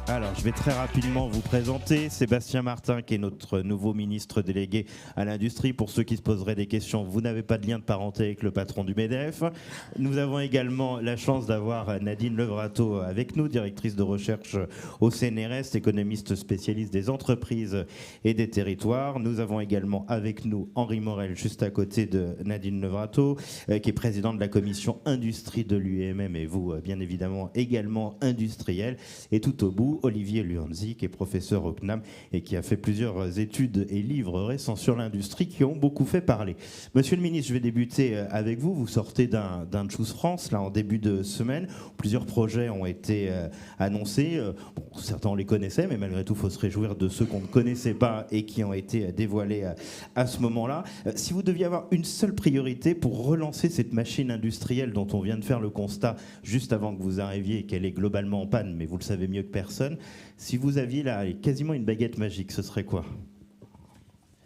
Alors, je vais très rapidement vous présenter Sébastien Martin, qui est notre nouveau ministre délégué à l'industrie. Pour ceux qui se poseraient des questions, vous n'avez pas de lien de parenté avec le patron du MEDEF. Nous avons également la chance d'avoir Nadine Levrato avec nous, directrice de recherche au CNRS, économiste spécialiste des entreprises et des territoires. Nous avons également avec nous Henri Morel, juste à côté de Nadine Levrato, qui est président de la commission industrie de l'UEMM, et vous, bien évidemment, également industriel. Et tout au bout, Olivier Luanzi, qui est professeur au CNAM et qui a fait plusieurs études et livres récents sur l'industrie qui ont beaucoup fait parler. Monsieur le ministre, je vais débuter avec vous. Vous sortez d'un Choose France là, en début de semaine. Plusieurs projets ont été annoncés. Bon, certains on les connaissait, mais malgré tout, il faut se réjouir de ceux qu'on ne connaissait pas et qui ont été dévoilés à ce moment-là. Si vous deviez avoir une seule priorité pour relancer cette machine industrielle dont on vient de faire le constat juste avant que vous arriviez et qu'elle est globalement en panne, mais vous le savez mieux que personne, si vous aviez là quasiment une baguette magique, ce serait quoi?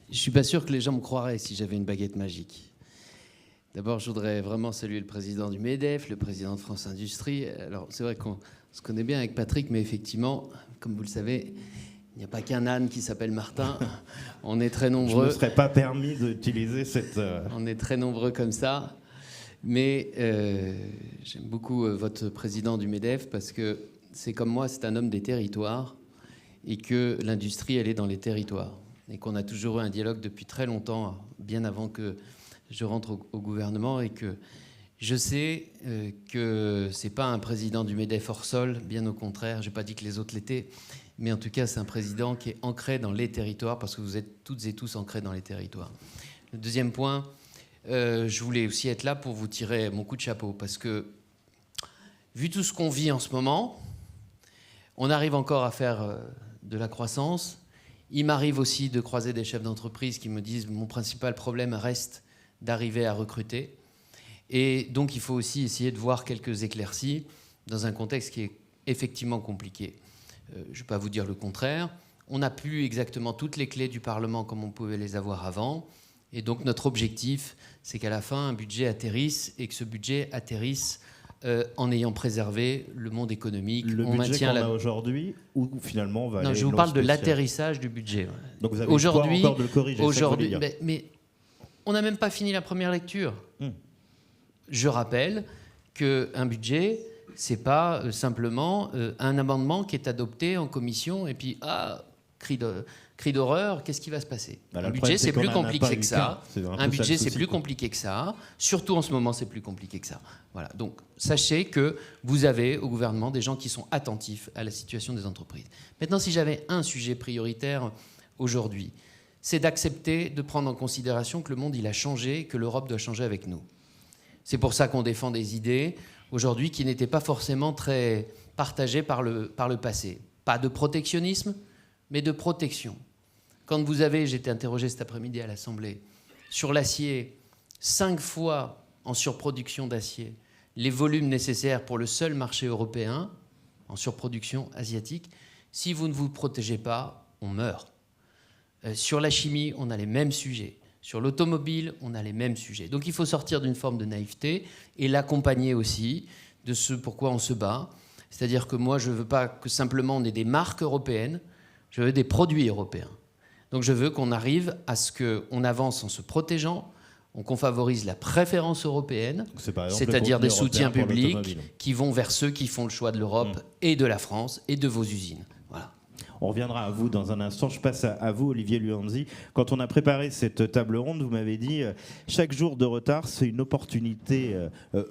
Je ne suis pas sûr que les gens me croiraient si j'avais une baguette magique. D'abord, je voudrais vraiment saluer le président du MEDEF, le président de France Industrie. Alors, c'est vrai qu'on se connaît bien avec Patrick, mais effectivement, comme vous le savez, il n'y a pas qu'un âne qui s'appelle Martin. On est très nombreux. Je ne me serais pas permis d'utiliser cette... On est très nombreux comme ça. Mais j'aime beaucoup votre président du MEDEF parce que c'est comme moi, c'est un homme des territoires et que l'industrie, elle est dans les territoires. Et qu'on a toujours eu un dialogue depuis très longtemps, bien avant que je rentre au gouvernement, et que je sais que c'est pas un président du MEDEF hors sol, bien au contraire, j'ai pas dit que les autres l'étaient, mais en tout cas, c'est un président qui est ancré dans les territoires, parce que vous êtes toutes et tous ancrés dans les territoires. Le deuxième point, je voulais aussi être là pour vous tirer mon coup de chapeau, parce que, vu tout ce qu'on vit en ce moment, on arrive encore à faire de la croissance. Il m'arrive aussi de croiser des chefs d'entreprise qui me disent « mon principal problème reste d'arriver à recruter ». Et donc, il faut aussi essayer de voir quelques éclaircies dans un contexte qui est effectivement compliqué. Je ne vais pas vous dire le contraire. On n'a plus exactement toutes les clés du Parlement comme on pouvait les avoir avant. Et donc, notre objectif, c'est qu'à la fin, un budget atterrisse et que ce budget atterrisse en ayant préservé le monde économique. Le budget qu'on a aujourd'hui, ou finalement on va aller... Non, je vous parle de l'atterrissage du budget. Ouais. Donc vous avez aujourd'hui encore de le corriger. Aujourd'hui, mais on n'a même pas fini la première lecture. Je rappelle qu'un budget, c'est pas simplement un amendement qui est adopté en commission et puis cri d'horreur, qu'est-ce qui va se passer? Un budget, c'est plus compliqué que ça. Un budget, c'est plus compliqué que ça. Surtout en ce moment, c'est plus compliqué que ça. Voilà. Donc, sachez que vous avez au gouvernement des gens qui sont attentifs à la situation des entreprises. Maintenant, si j'avais un sujet prioritaire aujourd'hui, c'est d'accepter de prendre en considération que le monde, il a changé, que l'Europe doit changer avec nous. C'est pour ça qu'on défend des idées aujourd'hui qui n'étaient pas forcément très partagées par le passé. Pas de protectionnisme, mais de protection. Quand vous avez, j'ai été interrogé cet après-midi à l'Assemblée, sur l'acier, 5 fois en surproduction d'acier, les volumes nécessaires pour le seul marché européen, en surproduction asiatique, si vous ne vous protégez pas, on meurt. Sur la chimie, on a les mêmes sujets. Sur l'automobile, on a les mêmes sujets. Donc il faut sortir d'une forme de naïveté et l'accompagner aussi de ce pourquoi on se bat. C'est-à-dire que moi, je ne veux pas que simplement on ait des marques européennes, je veux des produits européens. Donc je veux qu'on arrive à ce qu'on avance en se protégeant, qu'on favorise la préférence européenne, c'est-à-dire des soutiens publics qui vont vers ceux qui font le choix de l'Europe et de la France et de vos usines. Voilà. On reviendra à vous dans un instant. Je passe à vous, Olivier Luanzi. Quand on a préparé cette table ronde, vous m'avez dit chaque jour de retard, c'est une opportunité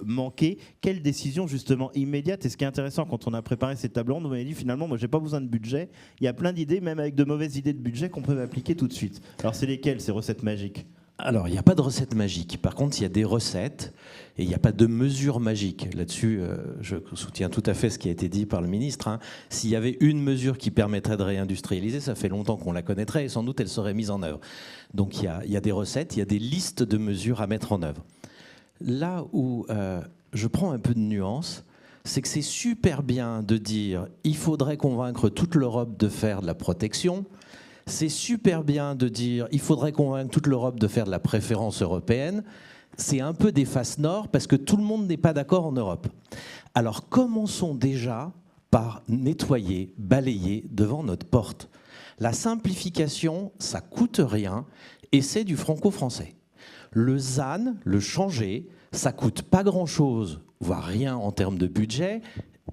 manquée. Quelle décision justement immédiate? Et ce qui est intéressant, quand on a préparé cette table ronde, vous m'avez dit finalement, moi, j'ai pas besoin de budget. Il y a plein d'idées, même avec de mauvaises idées de budget, qu'on peut appliquer tout de suite. Alors, c'est lesquelles, ces recettes magiques? Alors, il n'y a pas de recette magique. Par contre, il y a des recettes et il n'y a pas de mesure magique. Là-dessus, je soutiens tout à fait ce qui a été dit par le ministre. Hein. S'il y avait une mesure qui permettrait de réindustrialiser, ça fait longtemps qu'on la connaîtrait et sans doute elle serait mise en œuvre. Donc, il y a des recettes, il y a des listes de mesures à mettre en œuvre. Là où je prends un peu de nuance, c'est que c'est super bien de dire il faudrait convaincre toute l'Europe de faire de la protection. C'est super bien de dire il faudrait convaincre toute l'Europe de faire de la préférence européenne. C'est un peu des faces nord parce que tout le monde n'est pas d'accord en Europe. Alors commençons déjà par nettoyer, balayer devant notre porte. La simplification, ça coûte rien et c'est du franco-français. Le ZAN, le changer, ça coûte pas grand-chose, voire rien en termes de budget,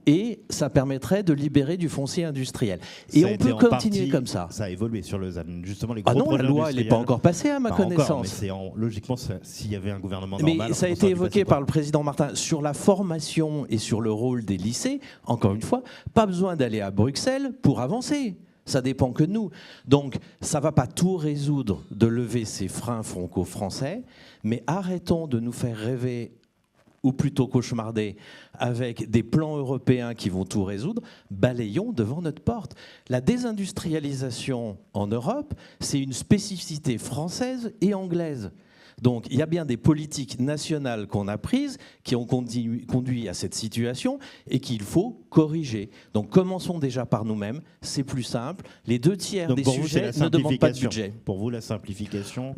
et ça permettrait de libérer du foncier industriel. Et on peut continuer comme ça. Ça a évolué sur le ZAN. Justement, les gros non, la loi, elle n'est pas encore passée à ma connaissance. Encore, mais logiquement, s'il y avait un gouvernement normal... Mais ça a été évoqué par le président Martin sur la formation et sur le rôle des lycées. Encore une fois, pas besoin d'aller à Bruxelles pour avancer. Ça dépend que de nous. Donc, ça ne va pas tout résoudre de lever ces freins franco-français, mais arrêtons de nous faire rêver, ou plutôt cauchemarder, avec des plans européens qui vont tout résoudre. Balayons devant notre porte. La désindustrialisation en Europe, c'est une spécificité française et anglaise. Donc il y a bien des politiques nationales qu'on a prises qui ont conduit à cette situation et qu'il faut corriger. Donc commençons déjà par nous-mêmes, c'est plus simple. Les 2/3 des sujets ne demandent pas de budget. Pour vous, la simplification ?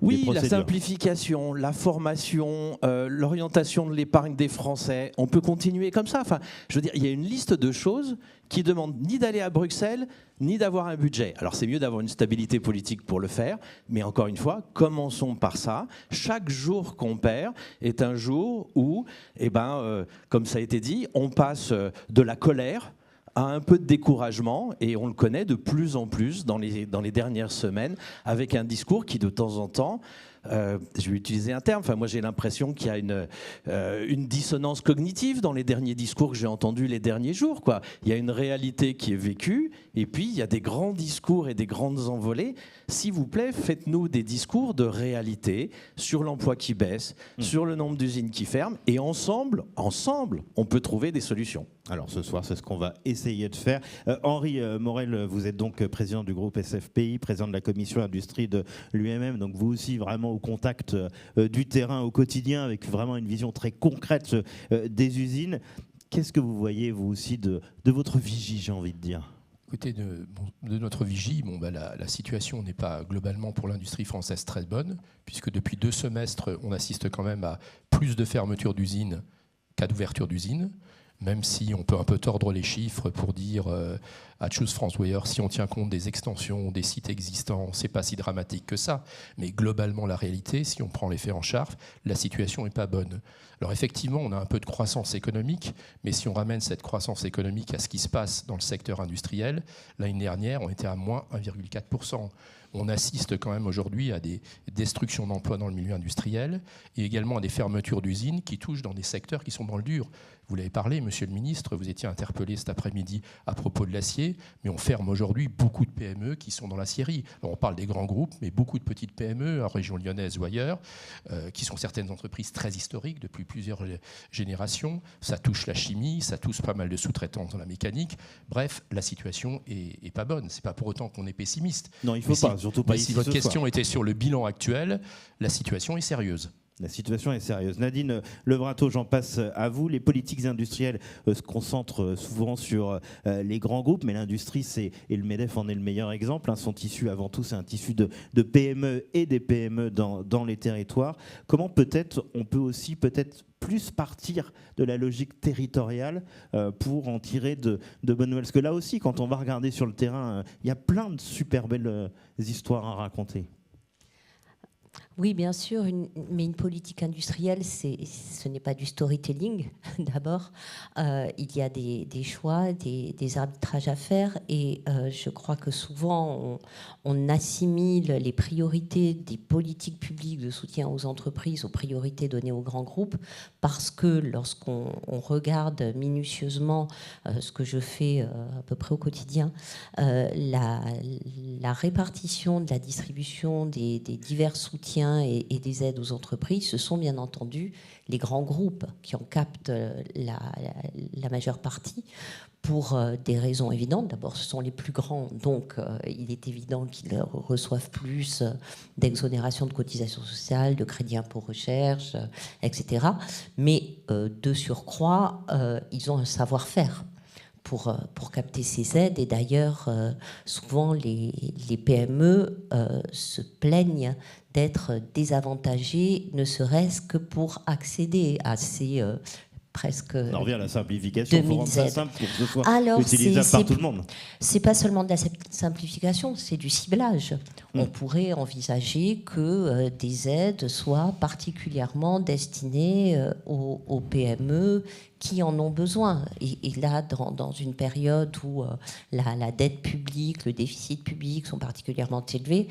Oui, la simplification, la formation, l'orientation de l'épargne des Français, on peut continuer comme ça. Enfin, je veux dire, il y a une liste de choses qui demandent ni d'aller à Bruxelles, ni d'avoir un budget. Alors c'est mieux d'avoir une stabilité politique pour le faire, mais encore une fois, commençons par ça. Chaque jour qu'on perd est un jour où, comme ça a été dit, on passe de la colère à un peu de découragement, et on le connaît de plus en plus dans les dernières semaines, avec un discours qui de temps en temps, je vais utiliser un terme, moi j'ai l'impression qu'il y a une dissonance cognitive dans les derniers discours que j'ai entendus les derniers jours, quoi. Il y a une réalité qui est vécue, et puis il y a des grands discours et des grandes envolées. S'il vous plaît, faites-nous des discours de réalité sur l'emploi qui baisse, sur le nombre d'usines qui ferment, et ensemble, on peut trouver des solutions. Alors ce soir, c'est ce qu'on va essayer de faire. Henri Morel, vous êtes donc président du groupe SFPI, président de la commission industrie de l'UMM, donc vous aussi vraiment au contact du terrain au quotidien, avec vraiment une vision très concrète des usines. Qu'est-ce que vous voyez, vous aussi, de votre vigie, j'ai envie de dire ? Écoutez, de notre vigie, la situation n'est pas globalement pour l'industrie française très bonne, puisque depuis 2 semestres, on assiste quand même à plus de fermetures d'usines qu'à d'ouverture d'usines. Même si on peut un peu tordre les chiffres pour dire à Choose France Wire, si on tient compte des extensions, des sites existants, c'est pas si dramatique que ça. Mais globalement, la réalité, si on prend les faits en charge, la situation n'est pas bonne. Alors effectivement, on a un peu de croissance économique, mais si on ramène cette croissance économique à ce qui se passe dans le secteur industriel, l'année dernière, on était à moins 1,4%. On assiste quand même aujourd'hui à des destructions d'emplois dans le milieu industriel et également à des fermetures d'usines qui touchent dans des secteurs qui sont dans le dur. Vous l'avez parlé, monsieur le ministre, vous étiez interpellé cet après-midi à propos de l'acier, mais on ferme aujourd'hui beaucoup de PME qui sont dans l'acierie. Alors on parle des grands groupes, mais beaucoup de petites PME en région lyonnaise ou ailleurs, qui sont certaines entreprises très historiques depuis plusieurs générations. Ça touche la chimie, ça touche pas mal de sous-traitants dans la mécanique. Bref, la situation est pas bonne. C'est pas pour autant qu'on est pessimiste. Non, il faut pas. Surtout pas ici. Si votre question était sur le bilan actuel, la situation est sérieuse. La situation est sérieuse. Nadine Levrato, j'en passe à vous. Les politiques industrielles se concentrent souvent sur les grands groupes, mais l'industrie, et le MEDEF en est le meilleur exemple, son tissu avant tout, c'est un tissu de PME et des PME dans les territoires. Comment on peut aussi plus partir de la logique territoriale pour en tirer de bonnes nouvelles? Parce que là aussi, quand on va regarder sur le terrain, il y a plein de super belles histoires à raconter. Oui, bien sûr, mais une politique industrielle, ce n'est pas du storytelling, d'abord. Il y a des choix, des arbitrages à faire, et je crois que souvent, on assimile les priorités des politiques publiques de soutien aux entreprises aux priorités données aux grands groupes, parce que lorsqu'on regarde minutieusement ce que je fais à peu près au quotidien, la répartition de la distribution des divers soutiens et des aides aux entreprises, ce sont bien entendu les grands groupes qui en captent la majeure partie pour des raisons évidentes. D'abord, ce sont les plus grands, donc il est évident qu'ils reçoivent plus d'exonération de cotisations sociales, de crédits impôt recherche, etc. Mais de surcroît, ils ont un savoir-faire pour capter ces aides. Et d'ailleurs, souvent, les PME se plaignent d'être désavantagées, ne serait-ce que pour accéder à ces presque. On en revient à la simplification, il faut rendre ça 2000 simple pour que ce soit Alors, utilisable par tout le monde. C'est pas seulement de la simplification, c'est du ciblage. On pourrait envisager que des aides soient particulièrement destinées aux PME qui en ont besoin. Et là, dans une période où la dette publique, le déficit public sont particulièrement élevés,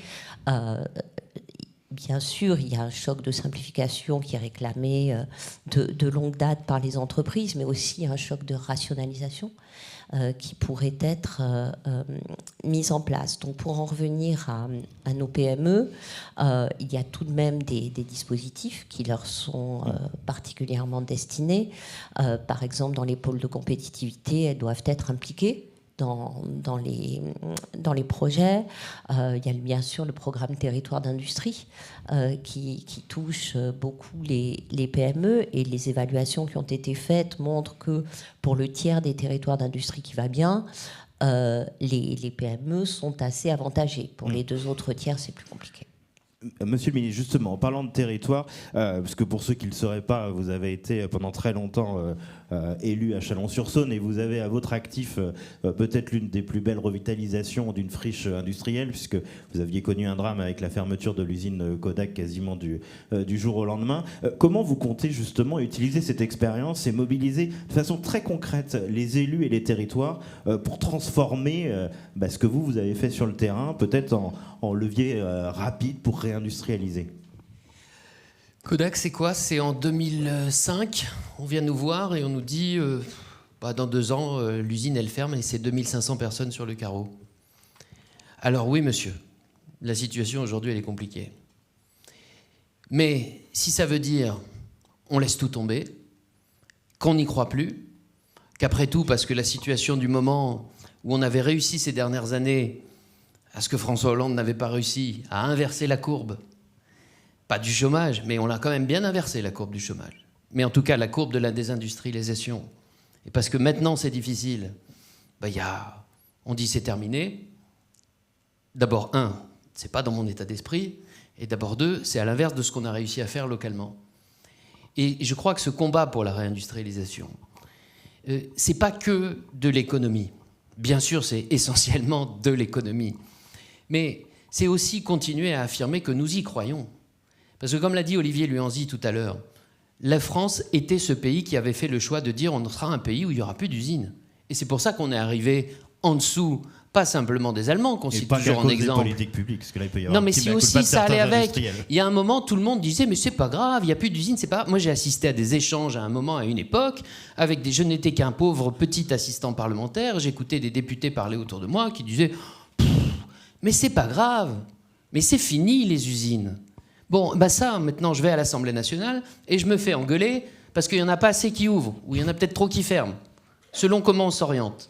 bien sûr, il y a un choc de simplification qui est réclamé de longue date par les entreprises, mais aussi un choc de rationalisation qui pourrait être mis en place. Donc, pour en revenir à nos PME, il y a tout de même des dispositifs qui leur sont particulièrement destinés. Par exemple, dans les pôles de compétitivité, elles doivent être impliquées dans les projets. Il y a bien sûr le programme Territoire d'industrie qui touche beaucoup les PME, et les évaluations qui ont été faites montrent que pour le tiers des territoires d'industrie qui va bien, les PME sont assez avantagées. Pour les 2 autres tiers, c'est plus compliqué. Monsieur le ministre, justement, en parlant de territoire, parce que pour ceux qui ne le sauraient pas, vous avez été pendant très longtemps élu à Chalon-sur-Saône, et vous avez à votre actif peut-être l'une des plus belles revitalisations d'une friche industrielle, puisque vous aviez connu un drame avec la fermeture de l'usine Kodak quasiment du jour au lendemain. Comment vous comptez justement utiliser cette expérience et mobiliser de façon très concrète les élus et les territoires pour transformer ce que vous avez fait sur le terrain, peut-être en levier rapide pour réindustrialiser? Kodak, c'est quoi? C'est en 2005. On vient nous voir et on nous dit dans 2 ans, l'usine, elle ferme et c'est 2500 personnes sur le carreau. Alors oui, monsieur, la situation aujourd'hui, elle est compliquée. Mais si ça veut dire on laisse tout tomber, qu'on n'y croit plus, qu'après tout, parce que la situation du moment où on avait réussi ces dernières années à ce que François Hollande n'avait pas réussi à inverser la courbe, pas du chômage, mais on l'a quand même bien inversé, la courbe du chômage. Mais en tout cas, la courbe de la désindustrialisation. Et parce que maintenant, c'est difficile, on dit c'est terminé. D'abord, c'est pas dans mon état d'esprit. Et d'abord, 2, c'est à l'inverse de ce qu'on a réussi à faire localement. Et je crois que ce combat pour la réindustrialisation, c'est pas que de l'économie. Bien sûr, c'est essentiellement de l'économie. Mais c'est aussi continuer à affirmer que nous y croyons. Parce que comme l'a dit Olivier Luanzi tout à l'heure, la France était ce pays qui avait fait le choix de dire on sera un pays où il n'y aura plus d'usines. Et c'est pour ça qu'on est arrivé en dessous, pas simplement des Allemands, qu'on cite toujours en exemple. Des politiques publiques, parce que là, il peut y avoir non, mais si aussi ça allait avec. Il y a un moment, tout le monde disait mais c'est pas grave, il n'y a plus d'usines, c'est pas grave. Moi, j'ai assisté à des échanges à un moment, à une époque, avec je n'étais qu'un pauvre petit assistant parlementaire. J'écoutais des députés parler autour de moi qui disaient mais c'est pas grave, mais c'est fini les usines. Bon, ça, maintenant, je vais à l'Assemblée nationale et je me fais engueuler parce qu'il n'y en a pas assez qui ouvrent, ou il y en a peut-être trop qui ferment, selon comment on s'oriente.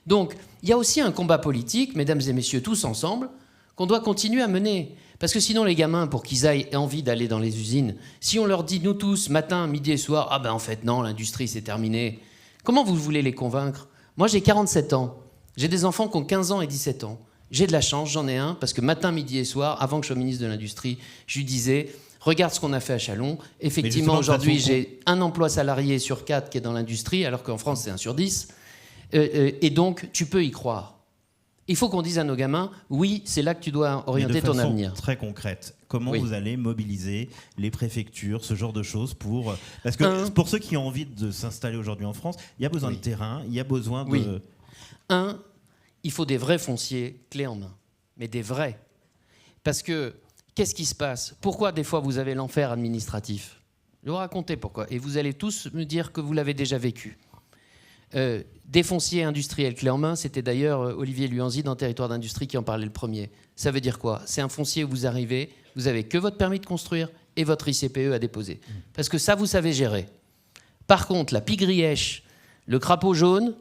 Donc, il y a aussi un combat politique, mesdames et messieurs, tous ensemble, qu'on doit continuer à mener. Parce que sinon, les gamins, pour qu'ils aient envie d'aller dans les usines, si on leur dit, nous tous, matin, midi et soir, en fait, non, l'industrie, c'est terminé, comment vous voulez les convaincre? Moi, j'ai 47 ans. J'ai des enfants qui ont 15 ans et 17 ans. J'ai de la chance, j'en ai un, parce que matin, midi et soir, avant que je sois ministre de l'Industrie, je lui disais, regarde ce qu'on a fait à Chalon. Effectivement, aujourd'hui, j'ai un emploi salarié sur 4 qui est dans l'industrie, alors qu'en France, c'est 1 sur 10. Et donc, tu peux y croire. Il faut qu'on dise à nos gamins, oui, c'est là que tu dois orienter ton avenir. De façon très concrète, comment vous allez mobiliser les préfectures, ce genre de choses pour... Parce que pour ceux qui ont envie de s'installer aujourd'hui en France, il y a besoin de terrain, il y a besoin de... Il faut des vrais fonciers clés en main, mais des vrais. Parce que, qu'est-ce qui se passe? Pourquoi des fois vous avez l'enfer administratif? Je vais vous raconter pourquoi. Et vous allez tous me dire que vous l'avez déjà vécu. Des fonciers industriels clés en main, c'était d'ailleurs Olivier Luanzi dans Territoire d'industrie qui en parlait le premier. Ça veut dire quoi? C'est un foncier où vous arrivez, vous avez que votre permis de construire et votre ICPE à déposer. Parce que ça, vous savez gérer. Par contre, la pie-grièche, le crapaud jaune,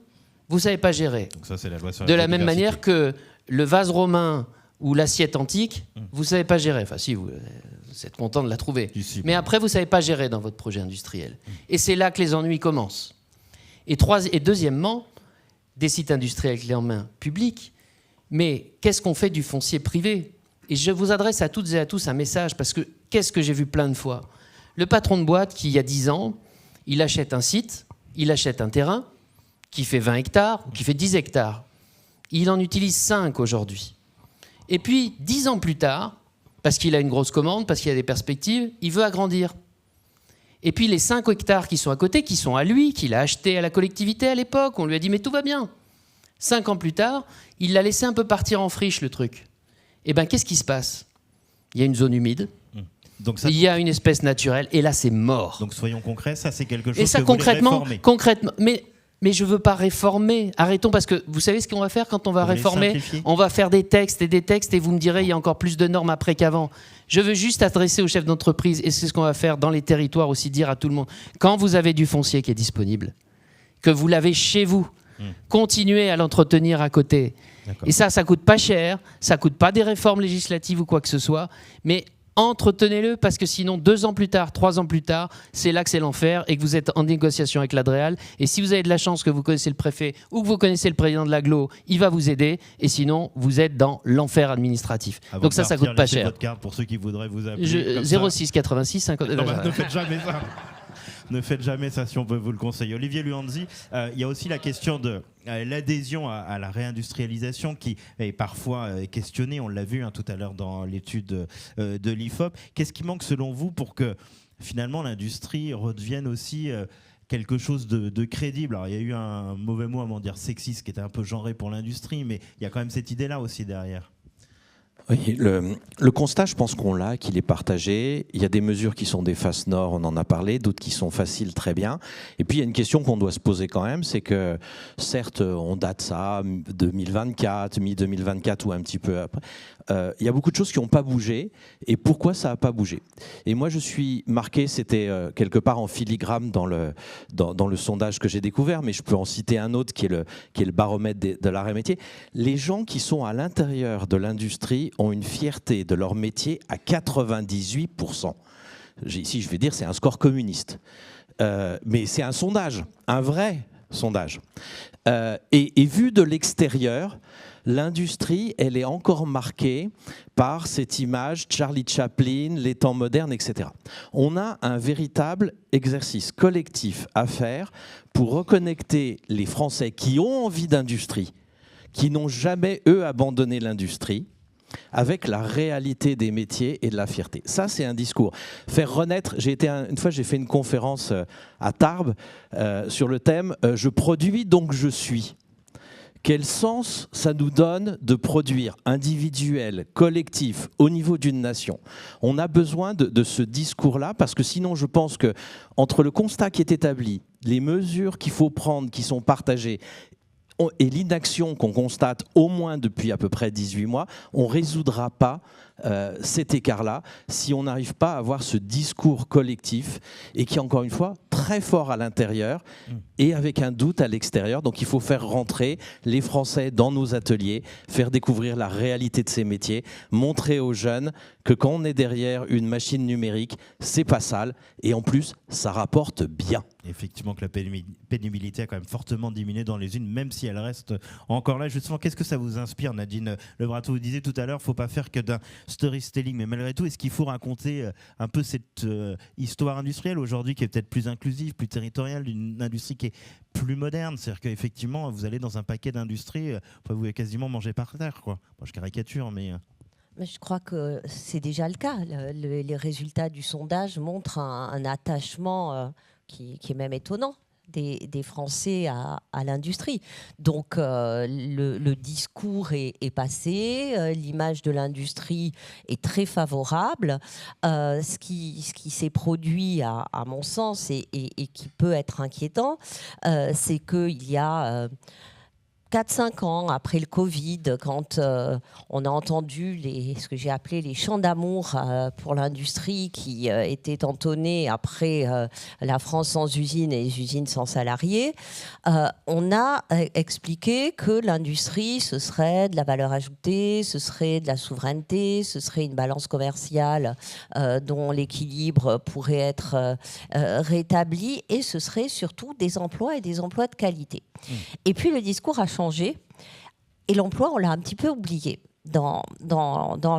vous ne savez pas gérer. Donc ça, c'est la loi sur de la même manière que le vase romain ou l'assiette antique, vous ne savez pas gérer. Enfin, si, vous êtes content de la trouver. Mais après, vous ne savez pas gérer dans votre projet industriel. Et c'est là que les ennuis commencent. Et deuxièmement, des sites industriels clés en main publics. Mais qu'est-ce qu'on fait du foncier privé? Et je vous adresse à toutes et à tous un message, parce que qu'est-ce que j'ai vu plein de fois? Le patron de boîte qui, il y a 10 ans, il achète un site, il achète un terrain qui fait 20 hectares ou qui fait 10 hectares. Il en utilise 5 aujourd'hui. Et puis, 10 ans plus tard, parce qu'il a une grosse commande, parce qu'il a des perspectives, il veut agrandir. Et puis les 5 hectares qui sont à côté, qui sont à lui, qu'il a acheté à la collectivité à l'époque, on lui a dit « mais tout va bien ». 5 ans plus tard, il l'a laissé un peu partir en friche, le truc. Et bien, qu'est-ce qui se passe? Il y a une zone humide, Donc ça, il y a une espèce naturelle, et là, c'est mort. donc soyons concrets, ça c'est quelque chose Et ça, que vous voulez réformer. concrètement, mais je ne veux pas réformer. Arrêtons, parce que vous savez ce qu'on va faire quand on va Vous voulez réformer? simplifier? On va faire des textes, et vous me direz, il y a encore plus de normes après qu'avant. Je veux juste adresser aux chefs d'entreprise, et c'est ce qu'on va faire dans les territoires aussi, dire à tout le monde, quand vous avez du foncier qui est disponible, que vous l'avez chez vous, continuez à l'entretenir à côté. Et ça coûte pas cher, ça coûte pas des réformes législatives ou quoi que ce soit, mais entretenez-le, parce que sinon 2 ans plus tard, 3 ans plus tard, c'est là que c'est l'enfer et que vous êtes en négociation avec l'Adréal. Et si vous avez de la chance que vous connaissez le préfet ou que vous connaissez le président de l'agglo, il va vous aider, et sinon vous êtes dans l'enfer administratif. Avant Donc de ça partir, coûte pas laissez cher. votre carte pour ceux qui voudraient vous appeler. Comme 06 86 50... Non, bah, ne faites jamais ça. Ne faites jamais ça si on peut vous le conseiller. Olivier Luanzi, il y a aussi la question de l'adhésion à la réindustrialisation qui est parfois questionnée. On l'a vu tout à l'heure dans l'étude de l'IFOP. Qu'est-ce qui manque selon vous pour que finalement l'industrie redevienne aussi quelque chose de crédible? Alors il y a eu un mauvais mot à m'en dire sexiste qui était un peu genré pour l'industrie, mais il y a quand même cette idée-là aussi derrière. Oui, le constat, je pense qu'on l'a, qu'il est partagé. Il y a des mesures qui sont des faces nord, on en a parlé, d'autres qui sont faciles, très bien. Et puis il y a une question qu'on doit se poser quand même, c'est que certes, on date ça 2024, mi-2024 ou un petit peu après. Il y a beaucoup de choses qui n'ont pas bougé. Et pourquoi ça n'a pas bougé? Et moi, je suis marqué, c'était quelque part en filigrane dans le sondage que j'ai découvert, mais je peux en citer un autre qui est le baromètre de l'arrêt métier. Les gens qui sont à l'intérieur de l'industrie ont une fierté de leur métier à 98%. Ici, je vais dire, c'est un score communiste. Mais c'est un sondage, un vrai sondage. Et vu de l'extérieur, l'industrie, elle est encore marquée par cette image Charlie Chaplin, les temps modernes, etc. On a un véritable exercice collectif à faire pour reconnecter les Français qui ont envie d'industrie, qui n'ont jamais, eux, abandonné l'industrie, avec la réalité des métiers et de la fierté. Ça, c'est un discours. Faire renaître... Une fois, j'ai fait une conférence à Tarbes sur le thème « Je produis, donc je suis ». Quel sens ça nous donne de produire individuel, collectif, au niveau d'une nation? On a besoin de ce discours-là, parce que sinon, je pense que entre le constat qui est établi, les mesures qu'il faut prendre, qui sont partagées, et l'inaction qu'on constate au moins depuis à peu près 18 mois, on ne résoudra pas cet écart-là si on n'arrive pas à avoir ce discours collectif et qui est encore une fois très fort à l'intérieur et avec un doute à l'extérieur. Donc il faut faire rentrer les Français dans nos ateliers, faire découvrir la réalité de ces métiers, montrer aux jeunes que quand on est derrière une machine numérique, c'est pas sale et en plus ça rapporte bien. Effectivement que la pénibilité a quand même fortement diminué dans les usines, même si elle reste encore là. Justement, qu'est-ce que ça vous inspire, Nadine Lebrateau? Vous disiez tout à l'heure, il ne faut pas faire que d'un storytelling, mais malgré tout, est-ce qu'il faut raconter un peu cette histoire industrielle aujourd'hui qui est peut-être plus inclusive, plus territoriale, d'une industrie qui est plus moderne? C'est-à-dire qu'effectivement, vous allez dans un paquet d'industries, vous pouvez quasiment manger par terre, quoi. Bon, je caricature, mais... Je crois que c'est déjà le cas. Les résultats du sondage montrent un attachement qui est même étonnant des Français à l'industrie. Donc le discours est passé, l'image de l'industrie est très favorable. Ce qui s'est produit, à mon sens, et qui peut être inquiétant, c'est qu'il y a... 4-5 ans après le Covid, quand on a entendu ce que j'ai appelé les chants d'amour pour l'industrie qui étaient entonnés après la France sans usine et les usines sans salariés, on a expliqué que l'industrie, ce serait de la valeur ajoutée, ce serait de la souveraineté, ce serait une balance commerciale dont l'équilibre pourrait être rétabli, et ce serait surtout des emplois et des emplois de qualité. Et puis le discours a changé et l'emploi, on l'a un petit peu oublié dans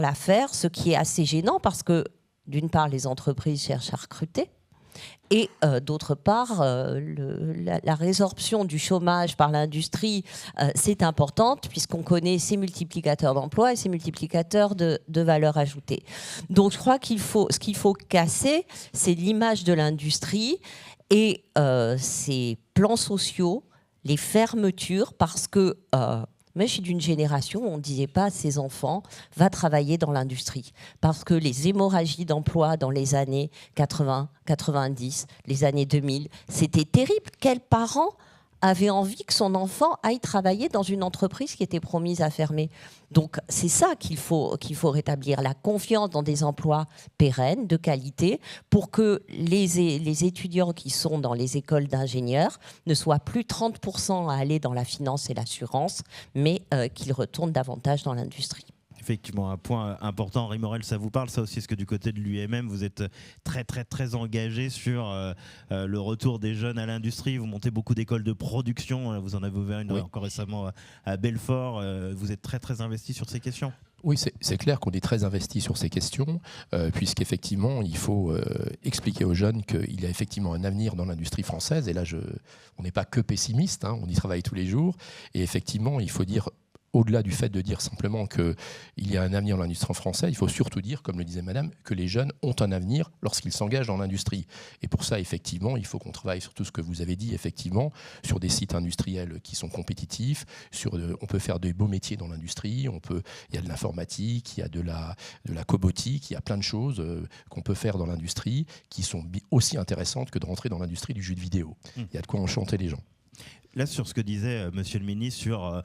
l'affaire, ce qui est assez gênant parce que d'une part, les entreprises cherchent à recruter Et d'autre part, la résorption du chômage par l'industrie, c'est importante puisqu'on connaît ses multiplicateurs d'emplois et ses multiplicateurs de valeur ajoutée. Donc je crois ce qu'il faut casser, c'est l'image de l'industrie et ces plans sociaux, les fermetures, parce que mais je suis d'une génération où on ne disait pas à ses enfants « va travailler dans l'industrie ». Parce que les hémorragies d'emploi dans les années 80, 90, les années 2000, c'était terrible. Quels parents avaient envie que son enfant aille travailler dans une entreprise qui était promise à fermer? Donc c'est ça qu'il faut rétablir, la confiance dans des emplois pérennes, de qualité, pour que les étudiants qui sont dans les écoles d'ingénieurs ne soient plus 30% à aller dans la finance et l'assurance, mais qu'ils retournent davantage dans l'industrie. Effectivement, un point important. Henri Morel, ça vous parle, ça aussi? Est-ce que du côté de l'UMM, vous êtes très, très, très engagé sur le retour des jeunes à l'industrie? Vous montez beaucoup d'écoles de production. Vous en avez ouvert une encore récemment à Belfort. Vous êtes très, très investi sur ces questions? Oui, c'est clair qu'on est très investi sur ces questions, puisqu'effectivement, il faut expliquer aux jeunes qu'il y a effectivement un avenir dans l'industrie française. Et là, on n'est pas que pessimiste, hein, on y travaille tous les jours. Et effectivement, il faut dire, au-delà du fait de dire simplement qu'il y a un avenir dans l'industrie française, il faut surtout dire, comme le disait madame, que les jeunes ont un avenir lorsqu'ils s'engagent dans l'industrie. Et pour ça, effectivement, il faut qu'on travaille sur tout ce que vous avez dit, effectivement, sur des sites industriels qui sont compétitifs, on peut faire de beaux métiers dans l'industrie, il y a de l'informatique, il y a de la cobotique, il y a plein de choses qu'on peut faire dans l'industrie qui sont aussi intéressantes que de rentrer dans l'industrie du jeu de vidéo. Il y a de quoi enchanter les gens. Là, sur ce que disait Monsieur le Ministre, sur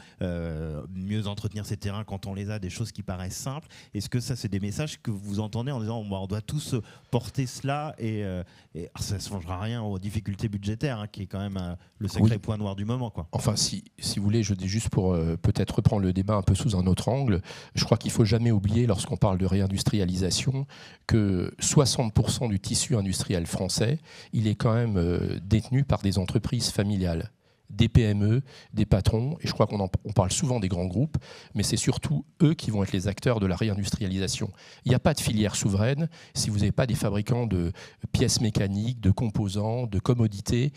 mieux entretenir ces terrains quand on les a, des choses qui paraissent simples, est-ce que ça, c'est des messages que vous entendez en disant on doit tous porter cela et ça ne changera rien aux difficultés budgétaires, hein, qui est quand même le sacré point noir du moment, quoi. Enfin, si vous voulez, je dis juste pour peut-être reprendre le débat un peu sous un autre angle, je crois qu'il ne faut jamais oublier, lorsqu'on parle de réindustrialisation, que 60% du tissu industriel français, il est quand même détenu par des entreprises familiales. Des PME, des patrons, et je crois qu'on parle souvent des grands groupes, mais c'est surtout eux qui vont être les acteurs de la réindustrialisation. Il n'y a pas de filière souveraine si vous n'avez pas des fabricants de pièces mécaniques, de composants, de commodités.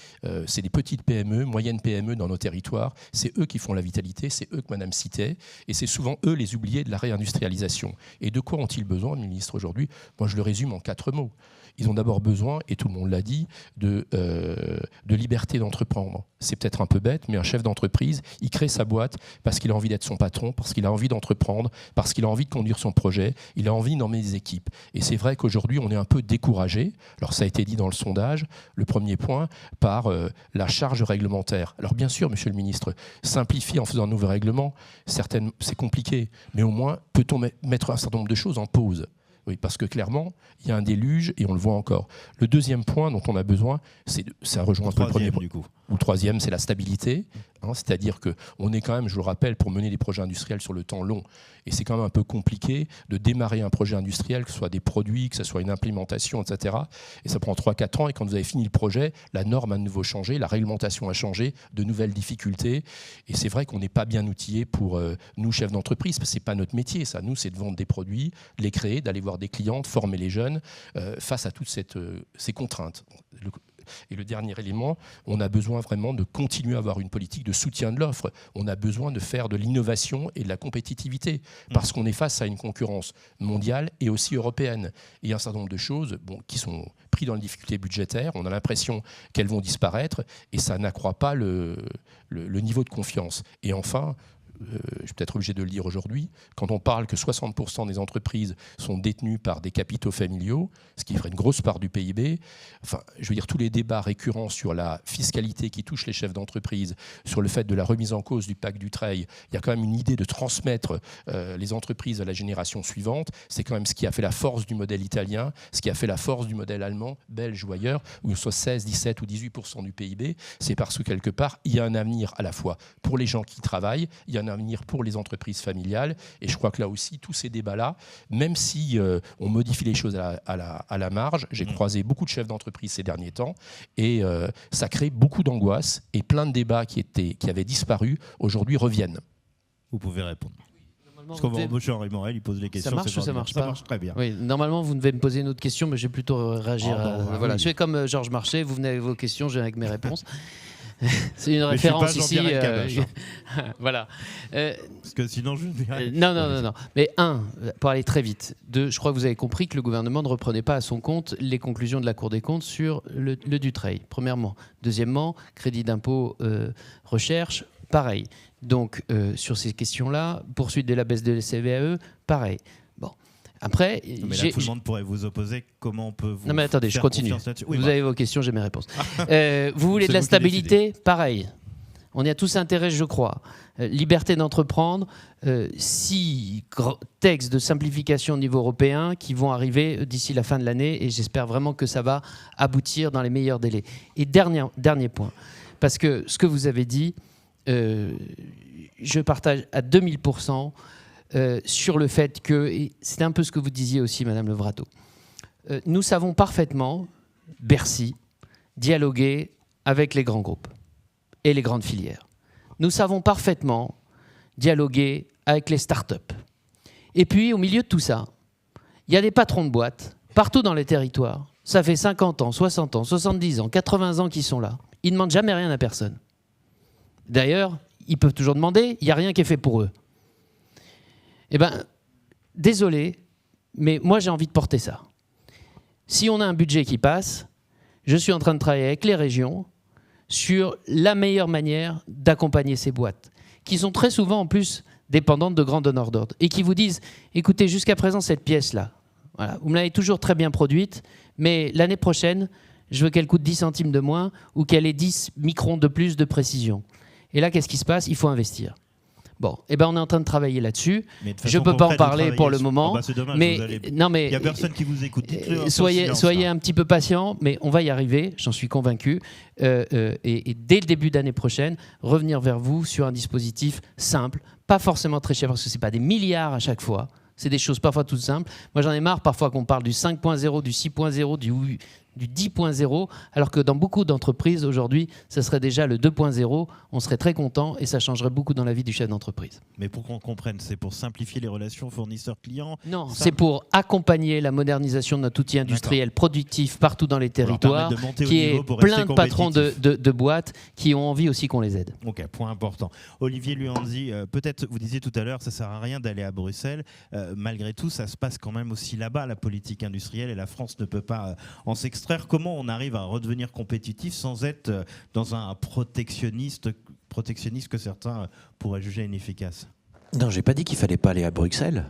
C'est des petites PME, moyennes PME dans nos territoires. C'est eux qui font la vitalité, c'est eux que madame citait, et c'est souvent eux les oubliés de la réindustrialisation. Et de quoi ont-ils besoin, le ministre, aujourd'hui? Moi, je le résume en 4 mots. Ils ont d'abord besoin, et tout le monde l'a dit, de liberté d'entreprendre. C'est peut-être un peu bête, mais un chef d'entreprise, il crée sa boîte parce qu'il a envie d'être son patron, parce qu'il a envie d'entreprendre, parce qu'il a envie de conduire son projet, il a envie d'emmener des équipes. Et c'est vrai qu'aujourd'hui, on est un peu découragé. Alors ça a été dit dans le sondage, le premier point, par la charge réglementaire. Alors bien sûr, monsieur le ministre, simplifier en faisant un nouveau règlement, c'est compliqué, mais au moins, peut-on mettre un certain nombre de choses en pause? Oui, parce que clairement, il y a un déluge et on le voit encore. Le deuxième point dont on a besoin, ça rejoint un peu le premier point. Ou le troisième, c'est la stabilité. Hein, c'est-à-dire qu'on est quand même, je le rappelle, pour mener des projets industriels sur le temps long. Et c'est quand même un peu compliqué de démarrer un projet industriel, que ce soit des produits, que ce soit une implémentation, etc. Et ça prend 3-4 ans. Et quand vous avez fini le projet, la norme a de nouveau changé, la réglementation a changé, de nouvelles difficultés. Et c'est vrai qu'on n'est pas bien outillés pour nous, chefs d'entreprise, parce que ce n'est pas notre métier. Ça, nous, c'est de vendre des produits, de les créer, d'aller voir des clients, de former les jeunes face à toutes ces contraintes. Et le dernier élément, on a besoin vraiment de continuer à avoir une politique de soutien de l'offre. On a besoin de faire de l'innovation et de la compétitivité parce qu'on est face à une concurrence mondiale et aussi européenne. Et il y a un certain nombre de choses qui sont prises dans les difficultés budgétaires. On a l'impression qu'elles vont disparaître et ça n'accroît pas le niveau de confiance. Et enfin, je suis peut-être obligé de le dire aujourd'hui, quand on parle que 60% des entreprises sont détenues par des capitaux familiaux, ce qui ferait une grosse part du PIB, enfin, je veux dire, tous les débats récurrents sur la fiscalité qui touche les chefs d'entreprise, sur le fait de la remise en cause du pacte Dutreil, il y a quand même une idée de transmettre les entreprises à la génération suivante. C'est quand même ce qui a fait la force du modèle italien, ce qui a fait la force du modèle allemand, belge ou ailleurs, où soit 16, 17 ou 18% du PIB. C'est parce que quelque part, il y a un avenir à la fois pour les gens qui travaillent, il y a un avenir pour les entreprises familiales. Et je crois que là aussi, tous ces débats-là, même si on modifie les choses à la marge, j'ai croisé beaucoup de chefs d'entreprise ces derniers temps, et ça crée beaucoup d'angoisse, et plein de débats qui avaient disparu, aujourd'hui reviennent. Vous pouvez répondre. Parce qu'on va embaucher Henri Morel, il pose les questions. Ça marche ou ça marche pas? Ça marche très bien. Oui, normalement, vous devez me poser une autre question, mais je vais plutôt réagir. Voilà. Je fais comme Georges Marchais, vous venez avec vos questions, je viens avec mes réponses. C'est une référence ici. Voilà. Parce que sinon, je ne dirais. Non. Mais pour aller très vite. Je crois que vous avez compris que le gouvernement ne reprenait pas à son compte les conclusions de la Cour des comptes sur le Dutreil, premièrement. Deuxièmement, crédit d'impôt recherche, pareil. Donc, sur ces questions-là, poursuite de la baisse de la CVAE, pareil. Bon. Après, mais là, tout le monde pourrait vous opposer. Comment on peut vous Non mais attendez, je continue. Oui, vous avez vos questions, j'ai mes réponses. Vous voulez de la stabilité? Pareil. On y a tous intérêt, je crois. Liberté d'entreprendre, 6 textes de simplification au niveau européen qui vont arriver d'ici la fin de l'année et j'espère vraiment que ça va aboutir dans les meilleurs délais. Et dernier point, parce que ce que vous avez dit, je partage à 2000%. Sur le fait que, et c'est un peu ce que vous disiez aussi, Madame Levrato, nous savons parfaitement, Bercy, dialoguer avec les grands groupes et les grandes filières. Nous savons parfaitement dialoguer avec les start-up. Et puis, au milieu de tout ça, il y a des patrons de boîtes, partout dans les territoires. Ça fait 50 ans, 60 ans, 70 ans, 80 ans qu'ils sont là. Ils ne demandent jamais rien à personne. D'ailleurs, ils peuvent toujours demander, il n'y a rien qui est fait pour eux. Eh bien, désolé, mais moi j'ai envie de porter ça. Si on a un budget qui passe, je suis en train de travailler avec les régions sur la meilleure manière d'accompagner ces boîtes, qui sont très souvent en plus dépendantes de grands donneurs d'ordre, et qui vous disent, écoutez, jusqu'à présent cette pièce-là, voilà, vous me l'avez toujours très bien produite, mais l'année prochaine, je veux qu'elle coûte 10 centimes de moins ou qu'elle ait 10 microns de plus de précision. Et là, qu'est-ce qui se passe? Il faut investir. Bon, eh ben on est en train de travailler là-dessus. Je ne peux pas en parler pour le moment. C'est dommage, mais il n'y a personne qui vous écoute. Soyez un petit peu patient, mais on va y arriver, j'en suis convaincu. Et dès le début d'année prochaine, revenir vers vous sur un dispositif simple, pas forcément très cher, parce que ce n'est pas des milliards à chaque fois. C'est des choses parfois toutes simples. Moi, j'en ai marre parfois qu'on parle du 5.0, du 6.0, du 10.0, alors que dans beaucoup d'entreprises, aujourd'hui, ça serait déjà le 2.0. On serait très content et ça changerait beaucoup dans la vie du chef d'entreprise. Mais pour qu'on comprenne, c'est pour simplifier les relations fournisseurs-clients? Non, c'est pour accompagner la modernisation de notre outil industriel productif partout dans les territoires, qui est plein de patrons de boîtes qui ont envie aussi qu'on les aide. Ok, point important. Olivier Luanzi, peut-être, vous disiez tout à l'heure, ça ne sert à rien d'aller à Bruxelles. Malgré tout, ça se passe quand même aussi là-bas, la politique industrielle, et la France ne peut pas en s'extraire. Comment on arrive à redevenir compétitif sans être dans un protectionniste que certains pourraient juger inefficace? Non, j'ai pas dit qu'il fallait pas aller à Bruxelles.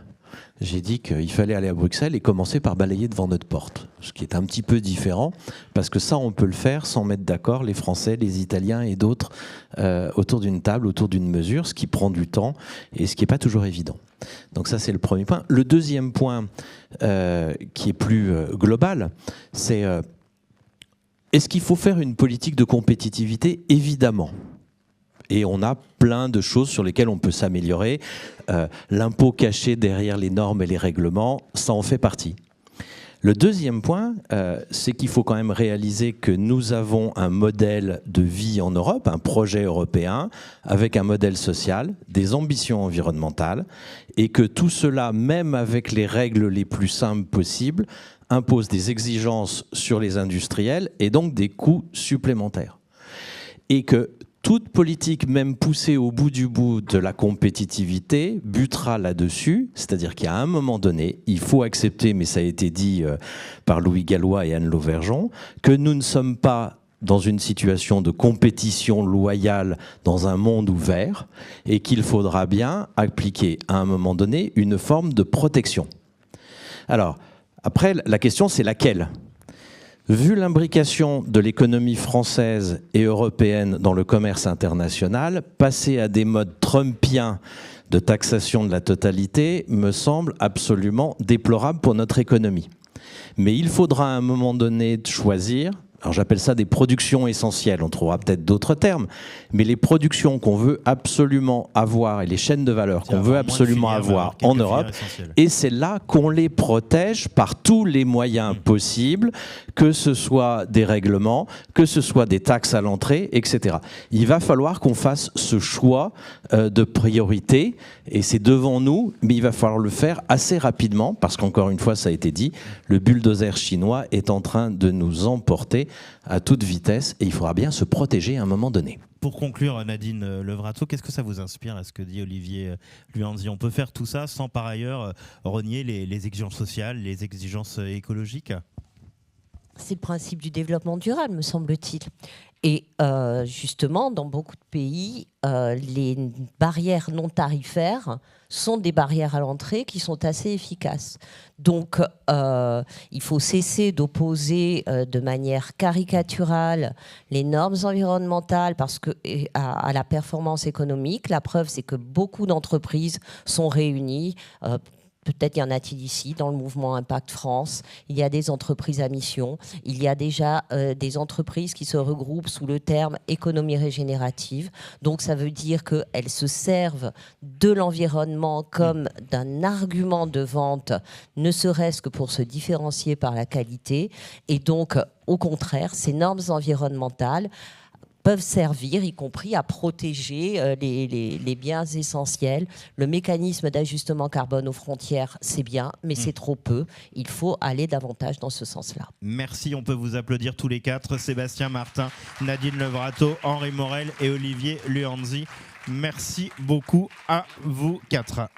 J'ai dit qu'il fallait aller à Bruxelles et commencer par balayer devant notre porte, ce qui est un petit peu différent, parce que ça, on peut le faire sans mettre d'accord les Français, les Italiens et d'autres autour d'une table, autour d'une mesure, ce qui prend du temps et ce qui n'est pas toujours évident. Donc ça, c'est le premier point. Le deuxième point, qui est plus global, c'est est-ce qu'il faut faire une politique de compétitivité? Évidemment. Et on a plein de choses sur lesquelles on peut s'améliorer. L'impôt caché derrière les normes et les règlements, ça en fait partie. Le deuxième point, c'est qu'il faut quand même réaliser que nous avons un modèle de vie en Europe, un projet européen, avec un modèle social, des ambitions environnementales, et que tout cela, même avec les règles les plus simples possibles, impose des exigences sur les industriels et donc des coûts supplémentaires. Et que toute politique, même poussée au bout du bout de la compétitivité, butera là-dessus. C'est-à-dire qu'à un moment donné, il faut accepter, mais ça a été dit par Louis Gallois et Anne Lauvergeon, que nous ne sommes pas dans une situation de compétition loyale dans un monde ouvert et qu'il faudra bien appliquer à un moment donné une forme de protection. Alors, après, la question, c'est laquelle ? Vu l'imbrication de l'économie française et européenne dans le commerce international, passer à des modes trumpiens de taxation de la totalité me semble absolument déplorable pour notre économie. Mais il faudra à un moment donné choisir, alors j'appelle ça des productions essentielles, on trouvera peut-être d'autres termes, mais les productions qu'on veut absolument avoir et les chaînes de valeur qu'on veut absolument avoir en Europe, et c'est là qu'on les protège par tous les moyens possibles, que ce soit des règlements, que ce soit des taxes à l'entrée, etc. Il va falloir qu'on fasse ce choix de priorité Et c'est devant nous, mais il va falloir le faire assez rapidement, parce qu'encore une fois, ça a été dit, le bulldozer chinois est en train de nous emporter à toute vitesse, et il faudra bien se protéger à un moment donné. Pour conclure, Nadine Levrato, qu'est-ce que ça vous inspire, là, ce que dit Olivier Luanzi? On peut faire tout ça sans par ailleurs renier les exigences sociales, les exigences écologiques? C'est le principe du développement durable, me semble-t-il. Et justement, dans beaucoup de pays, les barrières non tarifaires sont des barrières à l'entrée qui sont assez efficaces. Donc, il faut cesser d'opposer de manière caricaturale les normes environnementales à la performance économique. La preuve, c'est que beaucoup d'entreprises sont réunies. Peut-être y en a-t-il ici, dans le mouvement Impact France. Il y a des entreprises à mission. Il y a déjà des entreprises qui se regroupent sous le terme économie régénérative. Donc ça veut dire qu'elles se servent de l'environnement comme d'un argument de vente, ne serait-ce que pour se différencier par la qualité. Et donc, au contraire, ces normes environnementales peuvent servir, y compris à protéger les biens essentiels. Le mécanisme d'ajustement carbone aux frontières, c'est bien, mais c'est trop peu. Il faut aller davantage dans ce sens-là. Merci, on peut vous applaudir tous les quatre. Sébastien Martin, Nadine Levrato, Henri Morel et Olivier Luanzi. Merci beaucoup à vous quatre.